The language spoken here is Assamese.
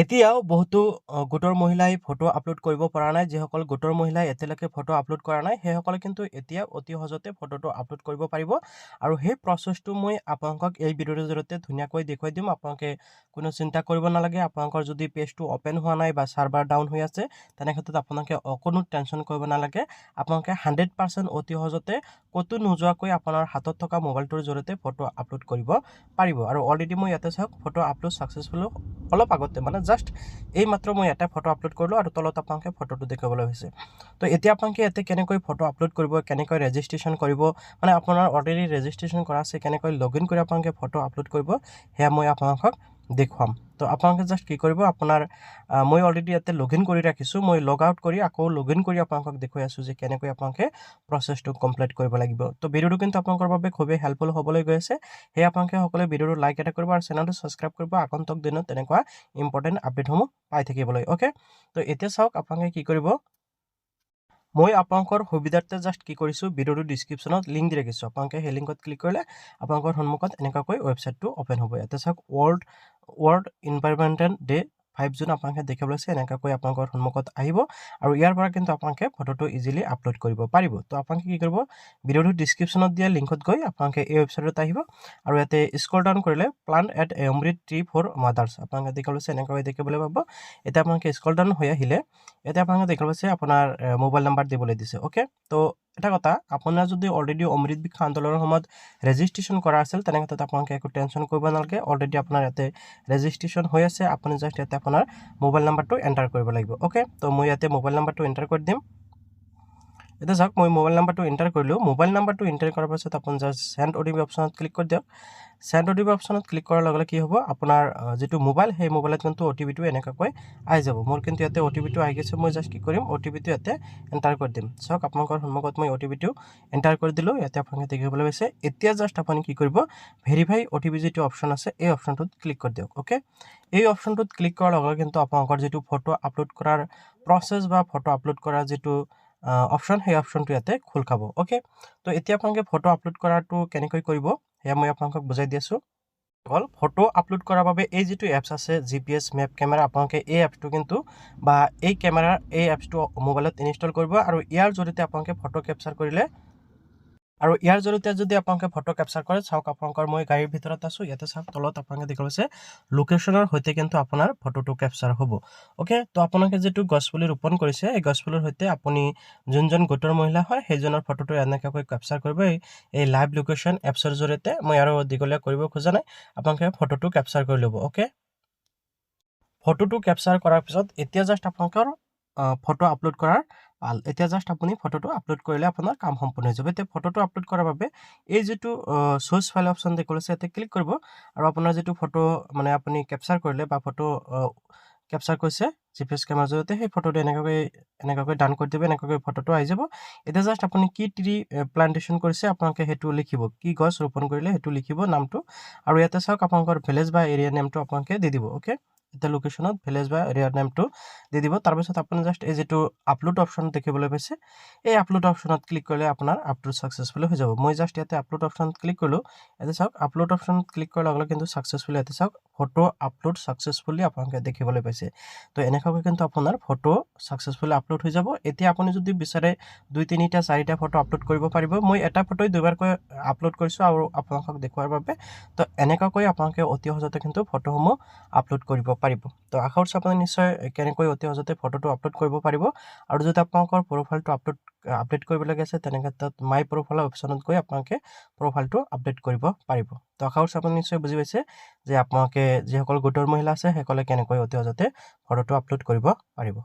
এতিয়াও বহুতো গোটৰ মহিলাই ফটো আপলোড কৰিব পৰা নাই। যিসকল গোটৰ মহিলাই এতিয়ালৈকে ফটো আপলোড কৰা নাই, সেইসকলে কিন্তু এতিয়া অতি সহজতে ফটোটো আপলোড কৰিব পাৰিব। আৰু সেই প্ৰচেছটো মই আপোনালোকক এই ভিডিঅ'ৰ জৰিয়তে ধুনীয়াকৈ দেখুৱাই দিম। আপোনালোকে কোনো চিন্তা কৰিব নালাগে। আপোনালোকৰ যদি পেজটো অপেন হোৱা নাই বা চাৰ্ভাৰ ডাউন হৈ আছে, তেনেক্ষেত্ৰত আপোনালোকে কোনো টেনশ্যন কৰিব নালাগে। আপোনালোকে 100% অতি সহজতে ক'তো নোযোৱাকৈ আপোনাৰ হাতত থকা মোবাইলটোৰ জৰিয়তে ফটো আপলোড কৰিব পাৰিব। আৰু অলৰেডি মই ইয়াতে চাওক ফটো আপলোড ছাকচেছফুল অলপ আগতে মানে জাষ্ট এই মাত্ৰ মই এটা ফটো আপলোড কৰিলোঁ আৰু তলত আপোনালোকে ফটোটো দেখিবলৈ হৈছে। তো এতিয়া আপোনালোকে ইয়াতে কেনেকৈ ফটো আপলোড কৰিব, কেনেকৈ ৰেজিষ্ট্ৰেশ্যন কৰিব, মানে আপোনাৰ অলৰেডি ৰেজিষ্ট্ৰেশ্যন কৰা আছে, কেনেকৈ লগ ইন কৰি আপোনালোকে ফটো আপলোড কৰিব, সেয়া মই আপোনালোকক দেখুৱাম। তো আপোনালোকে জাষ্ট কি কৰিব, আপোনাৰ মই অলৰেডি ইয়াতে লগ ইন কৰি ৰাখিছোঁ। মই লগ আউট কৰি আকৌ লগ ইন কৰি আপোনালোকক দেখুৱাই আছোঁ যে কেনেকৈ আপোনালোকে প্ৰচেছটো কমপ্লিট কৰিব লাগিব। তো ভিডিঅ'টো কিন্তু আপোনালোকৰ বাবে খুবেই হেল্পফুল হ'বলৈ গৈ আছে। সেয়ে আপোনালোকে সকলোৱে ভিডিঅ'টো লাইক এটা কৰিব আৰু চেনেলটো ছাবস্ক্ৰাইব কৰিব আগন্তুক দিনত তেনেকুৱা ইম্পৰ্টেণ্ট আপডেটসমূহ পাই থাকিবলৈ। অ'কে, তো এতিয়া চাওক আপোনালোকে কি কৰিব। মই আপোনালোকৰ সুবিধাৰ্থে জাষ্ট কি কৰিছোঁ, ভিডিঅ'টো ডিছক্ৰিপশ্যনত লিংক দি ৰাখিছোঁ। আপোনালোকে সেই লিংকত ক্লিক কৰিলে আপোনালোকৰ সন্মুখত এনেকুৱাকৈ ৱেবছাইটটো অ'পেন হ'ব। ইয়াতে চাওক ৱৰ্ল্ড এনভাইৰনমেণ্টেল ডে 5 জুন আপোনালোকে দেখিবলৈ আছে, এনেকুৱাকৈ আপোনালোকৰ সন্মুখত আহিব। আৰু ইয়াৰ পৰা কিন্তু আপোনালোকে ফটোটো ইজিলি আপলোড কৰিব পাৰিব। তো আপোনালোকে কি কৰিব, ভিডিঅ'টো ডিছক্ৰিপশ্যনত দিয়া লিংকত গৈ আপোনালোকে এই ৱেবছাইটত আহিব আৰু ইয়াতে স্ক্ৰল ডাউন কৰিলে plant at Amrit tree for mothers আপোনালোকে দেখিবলৈ আছে, এনেকৈ দেখিবলৈ পাব। এতিয়া আপোনালোকে স্ক্ৰল ডাউন হৈ আহিলে এতিয়া আপোনালোকে দেখিবলৈ আছে আপোনাৰ মোবাইল নাম্বাৰ দিবলৈ দিছে। অ'কে, তো এটা কথা, আপোনাৰ যদি অলৰেডি অমৃত বৃক্ষ আন্দোলনৰ সময়ত ৰেজিষ্ট্ৰেশ্যন কৰা আছিল, তেনেক্ষেত্ৰত আপোনালোকে একো টেনশ্যন কৰিব নালাগে। অলৰেডি আপোনাৰ ইয়াতে ৰেজিষ্ট্ৰেশ্যন হৈ আছে। আপুনি জাষ্ট ইয়াতে আপোনাৰ মোবাইল নাম্বাৰটো এণ্টাৰ কৰিব লাগিব। অ'কে, তো মই ইয়াতে মোবাইল নাম্বাৰটো এণ্টাৰ কৰি দিম। এতিয়া চাওক মই মোবাইল নাম্বাৰটো এণ্টাৰ কৰিলোঁ। মোবাইল নাম্বাৰটো এণ্টাৰ কৰাৰ পাছত আপুনি জাষ্ট চেণ্ড অ' টি পি অপশ্যনত ক্লিক কৰি দিয়ক। চেণ্ড অ' টি পি অপশ্যনত ক্লিক কৰাৰ লগে লগে কি হ'ব, আপোনাৰ যিটো মোবাইল, সেই মোবাইলত কিন্তু অ' টি পিটো এনেকুৱাকৈ আহি যাব। মোৰ কিন্তু ইয়াতে অ' টি পিটো আহি গৈছে। মই জাষ্ট কি কৰিম, অ' টি পিটো ইয়াতে এণ্টাৰ কৰি দিম। চাওক আপোনালোকৰ সন্মুখত মই অ' টি পিটো এণ্টাৰ কৰি দিলোঁ। ইয়াতে আপোনালোকে দেখিবলৈ পাইছে। এতিয়া জাষ্ট আপুনি কি কৰিব, ভেৰিফাই অ' টি পি যিটো অপশ্যন আছে, এই অপশ্যনটোত ক্লিক কৰি দিয়ক। অ'কে, এই অপশ্যনটোত ক্লিক কৰাৰ লগে লগে কিন্তু আপোনালোকৰ যিটো ফটো আপলোড কৰাৰ প্ৰচেছ বা ফটো আপলোড কৰাৰ যিটো অপশ্যন, সেই অপশ্যনটো ইয়াতে খোল খাব। অ'কে, তো এতিয়া আপোনালোকে ফটো আপলোড কৰাটো কেনেকৈ কৰিব, সেয়া মই আপোনালোকক বুজাই দি আছোঁ। হ'ল ফটো আপলোড কৰাৰ বাবে এই যিটো এপছ আছে GPS মেপ কেমেৰা, আপোনালোকে এই এপছটো কিন্তু বা এই কেমেৰাৰ এই এপছটো মোবাইলত ইনষ্টল কৰিব। আৰু ইয়াৰ জৰিয়তে আপোনালোকে ফটো কেপচাৰ কৰিলে আৰু ইয়াৰ জৰিয়তে যদি আপোনালোকে ফটো কেপচাৰ কৰে, চাওক আপোনালোকৰ মই গাড়ীৰ ভিতৰত আছোঁ। ইয়াতে চাওক তলত আপোনালোকে দেখিব আছে লোকেশ্যনৰ সৈতে কিন্তু আপোনাৰ ফটোটো কেপচাৰ হ'ব। অ'কে, তো আপোনালোকে যিটো গছপুলি ৰোপণ কৰিছে, এই গছপুলিৰ সৈতে আপুনি যোনজন গোটৰ মহিলা হয়, সেইজনৰ ফটোটো এনেকুৱাকৈ কেপচাৰ কৰিব এই লাইভ লোকেশ্যন এপছৰ জৰিয়তে। মই আৰু দীঘলীয়া কৰিব খোজা নাই, আপোনালোকে ফটোটো কেপচাৰ কৰি ল'ব। অ'কে, ফটোটো কেপচাৰ কৰাৰ পিছত এতিয়া জাষ্ট আপোনালোকৰ ফটো আপলোড কৰাৰ পাল। এতিয়া জাষ্ট আপুনি ফটোটো আপলোড কৰিলে আপোনাৰ কাম সম্পূৰ্ণ হৈ যাব। এতিয়া ফটোটো আপলোড কৰাৰ বাবে এই যিটো চ'ৰ্চ ফাইল অপশ্যন দেখুৱাই আছে, ইয়াতে ক্লিক কৰিব আৰু আপোনাৰ যিটো ফটো মানে আপুনি কেপচাৰ কৰিলে বা ফটো কেপচাৰ কৰিছে GPS কেমেৰাৰ জৰিয়তে, সেই ফটোটো এনেকুৱাকৈ ডান কৰি দিব। এনেকুৱাকৈ ফটোটো আহি যাব। এতিয়া জাষ্ট আপুনি কি ট্ৰী প্লান্টেশ্যন কৰিছে, আপোনালোকে সেইটো লিখিব, কি গছ ৰোপণ কৰিলে সেইটো লিখিব নামটো। আৰু ইয়াতে চাওক আপোনালোকৰ ভিলেজ বা এৰিয়া নেমটো আপোনালোকে দি দিব। অ'কে, এতিয়া লোকেশ্যনত ভিলেজ বা এৰিয়াৰ নেমটো দি দিব। তাৰপিছত আপুনি জাষ্ট এই যিটো আপলোড অপশ্যন দেখিবলৈ পাইছে, এই আপলোড অপশ্যনত ক্লিক কৰিলে আপোনাৰ আপলোড ছাকচেছফুলি হৈ যাব। মই জাষ্ট ইয়াতে আপলোড অপশ্যনত ক্লিক কৰিলোঁ। ইয়াতে চাওক আপলোড অপশ্যনত ক্লিক কৰাৰ লগে লগে কিন্তু ছাকচেছফুলি, ইয়াতে চাওক ফটো আপলোড ছাকচেছফুলি আপোনালোকে দেখিবলৈ পাইছে। তো এনেকুৱাকৈ কিন্তু আপোনাৰ ফটো ছাকচেছফুলি আপলোড হৈ যাব। এতিয়া আপুনি যদি বিচাৰে 2, 3টা 4টা ফটো আপলোড কৰিব পাৰিব। মই এটা ফটোই দুবাৰকৈ আপলোড কৰিছোঁ আৰু আপোনালোকক দেখুৱাৰ বাবে। তো এনেকুৱাকৈ আপোনালোকে অতি সহজতে কিন্তু ফটোসমূহ আপলোড কৰিব পাৰিব। তো আশা কৰিছোঁ আপুনি নিশ্চয় কেনেকৈ অতি সহজতে ফটোটো আপলোড কৰিব পাৰিব। আৰু যদি আপোনালোকৰ প্ৰফাইলটো আপডেট কৰিবলগীয়া আছে, তেনেক্ষেত্ৰত মাই প্ৰফাইলৰ অপশ্যনত গৈ আপোনালোকে প্ৰফাইলটো আপডেট কৰিব পাৰিব। তো আশা কৰিছোঁ আপুনি নিশ্চয় বুজি পাইছে যে আপোনালোকে যিসকল গোটৰ মহিলা আছে, সেইসকলে কেনেকৈ অতি সহজতে ফটোটো আপলোড কৰিব পাৰিব।